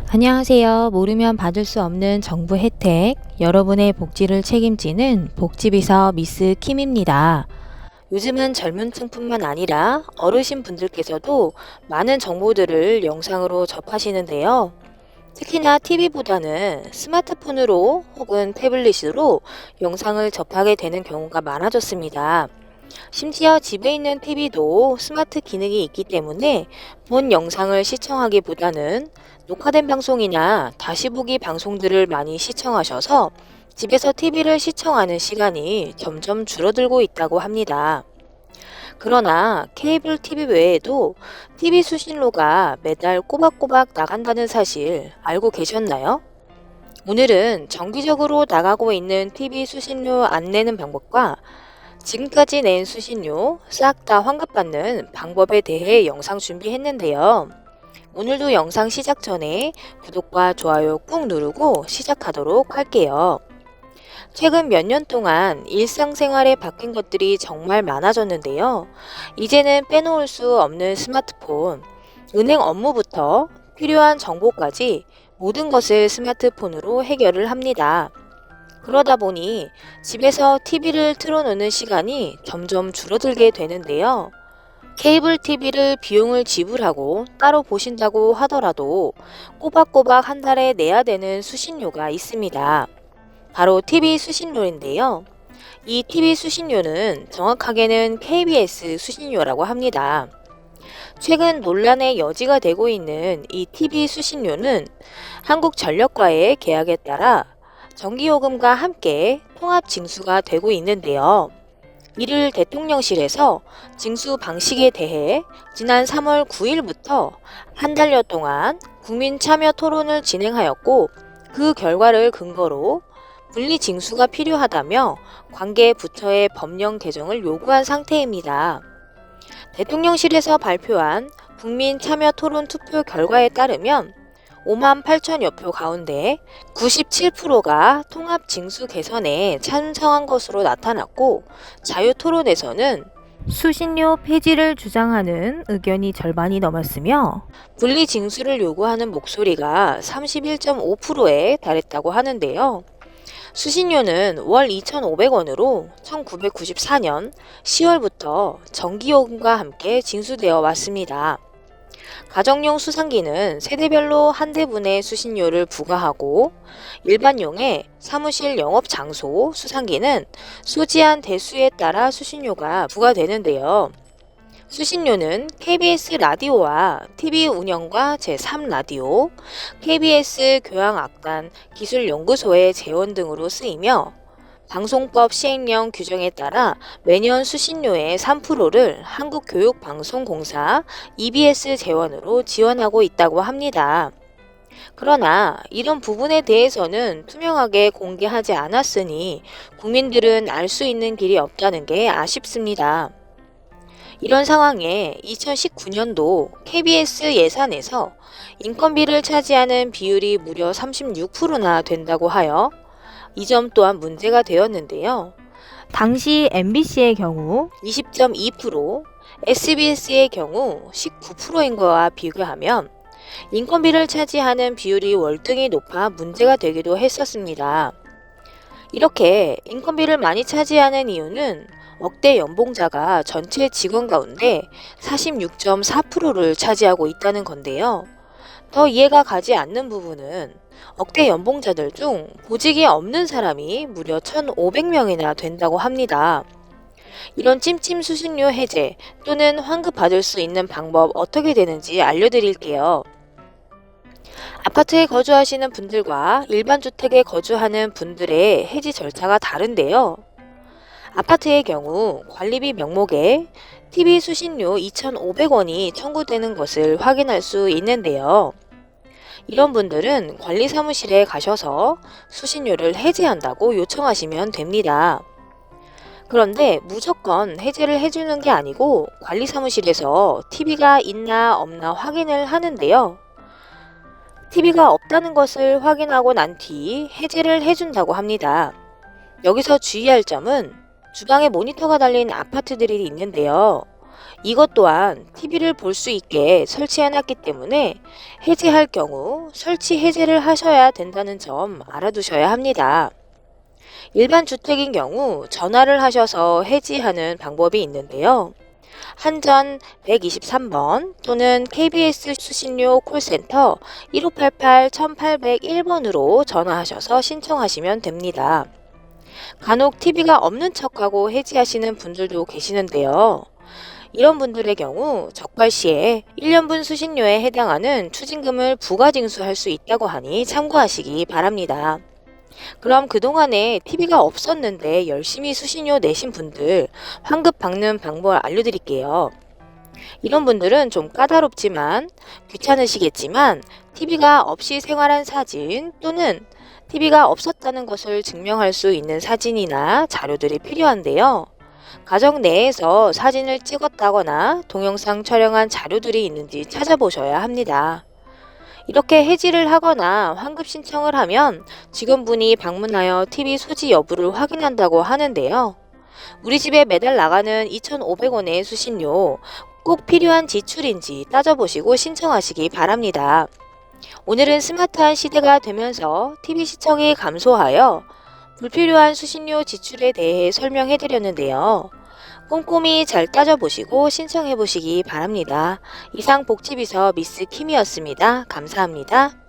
안녕하세요. 모르면 받을 수 없는 정부 혜택, 여러분의 복지를 책임지는 복지비서 미스 킴입니다. 요즘은 젊은 층뿐만 아니라 어르신 분들께서도 많은 정보들을 영상으로 접하시는데요. 특히나 TV보다는 스마트폰으로 혹은 태블릿으로 영상을 접하게 되는 경우가 많아졌습니다. 심지어 집에 있는 TV도 스마트 기능이 있기 때문에 본 영상을 시청하기보다는 녹화된 방송이나 다시 보기 방송들을 많이 시청하셔서 집에서 TV를 시청하는 시간이 점점 줄어들고 있다고 합니다. 그러나 케이블 TV 외에도 TV 수신료가 매달 꼬박꼬박 나간다는 사실 알고 계셨나요? 오늘은 정기적으로 나가고 있는 TV 수신료 안 내는 방법과 지금까지 낸 수신료 싹 다 환급받는 방법에 대해 영상 준비했는데요. 오늘도 영상 시작 전에 구독과 좋아요 꾹 누르고 시작하도록 할게요. 최근 몇 년 동안 일상생활에 바뀐 것들이 정말 많아졌는데요. 이제는 빼놓을 수 없는 스마트폰, 은행 업무부터 필요한 정보까지 모든 것을 스마트폰으로 해결을 합니다. 그러다 보니 집에서 TV를 틀어놓는 시간이 점점 줄어들게 되는데요. 케이블 TV를 비용을 지불하고 따로 보신다고 하더라도 꼬박꼬박 한 달에 내야 되는 수신료가 있습니다. 바로 TV 수신료인데요. 이 TV 수신료는 정확하게는 KBS 수신료라고 합니다. 최근 논란의 여지가 되고 있는 이 TV 수신료는 한국전력과의 계약에 따라 전기요금과 함께 통합 징수가 되고 있는데요. 이를 대통령실에서 징수 방식에 대해 지난 3월 9일부터 한 달여 동안 국민 참여 토론을 진행하였고 그 결과를 근거로 분리 징수가 필요하다며 관계 부처의 법령 개정을 요구한 상태입니다. 대통령실에서 발표한 국민 참여 토론 투표 결과에 따르면 5만 8천여 표 가운데 97%가 통합 징수 개선에 찬성한 것으로 나타났고 자유토론에서는 수신료 폐지를 주장하는 의견이 절반이 넘었으며 분리 징수를 요구하는 목소리가 31.5%에 달했다고 하는데요. 수신료는 월 2,500원으로 1994년 10월부터 전기요금과 함께 징수되어 왔습니다. 가정용 수상기는 세대별로 한 대분의 수신료를 부과하고 일반용의 사무실 영업장소 수상기는 소지한 대수에 따라 수신료가 부과되는데요. 수신료는 KBS 라디오와 TV 운영과 제3라디오, KBS 교양악단 기술연구소의 재원 등으로 쓰이며 방송법 시행령 규정에 따라 매년 수신료의 3%를 한국교육방송공사 EBS 재원으로 지원하고 있다고 합니다. 그러나 이런 부분에 대해서는 투명하게 공개하지 않았으니 국민들은 알 수 있는 길이 없다는 게 아쉽습니다. 이런 상황에 2019년도 KBS 예산에서 인건비를 차지하는 비율이 무려 36%나 된다고 하여 이 점 또한 문제가 되었는데요. 당시 MBC의 경우 20.2%, SBS의 경우 19%인 거와 비교하면 인건비를 차지하는 비율이 월등히 높아 문제가 되기도 했었습니다. 이렇게 인건비를 많이 차지하는 이유는 억대 연봉자가 전체 직원 가운데 46.4%를 차지하고 있다는 건데요. 더 이해가 가지 않는 부분은 억대 연봉자들 중 보직이 없는 사람이 무려 1,500명이나 된다고 합니다. 이런 찜찜 수신료 해제 또는 환급받을 수 있는 방법 어떻게 되는지 알려드릴게요. 아파트에 거주하시는 분들과 일반 주택에 거주하는 분들의 해지 절차가 다른데요. 아파트의 경우 관리비 명목에 TV 수신료 2,500원이 청구되는 것을 확인할 수 있는데요. 이런 분들은 관리사무실에 가셔서 수신료를 해지한다고 요청하시면 됩니다. 그런데 무조건 해제를 해주는 게 아니고 관리사무실에서 TV가 있나 없나 확인을 하는데요. TV가 없다는 것을 확인하고 난 뒤 해지를 해준다고 합니다. 여기서 주의할 점은 주방에 모니터가 달린 아파트들이 있는데요. 이것 또한 TV를 볼 수 있게 설치해놨기 때문에 해지할 경우 설치 해제를 하셔야 된다는 점 알아두셔야 합니다. 일반 주택인 경우 전화를 하셔서 해지하는 방법이 있는데요. 한전 123번 또는 KBS 수신료 콜센터 1588-1801번으로 전화하셔서 신청하시면 됩니다. 간혹 TV가 없는 척하고 해지하시는 분들도 계시는데요. 이런 분들의 경우 적발 시에 1년분 수신료에 해당하는 추징금을 부가 징수할 수 있다고 하니 참고하시기 바랍니다. 그럼 그동안에 TV가 없었는데 열심히 수신료 내신 분들 환급 받는 방법을 알려드릴게요. 이런 분들은 좀 까다롭지만 귀찮으시겠지만 TV가 없이 생활한 사진 또는 TV가 없었다는 것을 증명할 수 있는 사진이나 자료들이 필요한데요. 가정 내에서 사진을 찍었다거나 동영상 촬영한 자료들이 있는지 찾아보셔야 합니다. 이렇게 해지를 하거나 환급 신청을 하면 직원분이 방문하여 TV 소지 여부를 확인한다고 하는데요. 우리 집에 매달 나가는 2,500원의 수신료 꼭 필요한 지출인지 따져보시고 신청하시기 바랍니다. 오늘은 스마트한 시대가 되면서 TV 시청이 감소하여 불필요한 수신료 지출에 대해 설명해 드렸는데요. 꼼꼼히 잘 따져보시고 신청해 보시기 바랍니다. 이상 복지비서 미스 킴이었습니다. 감사합니다.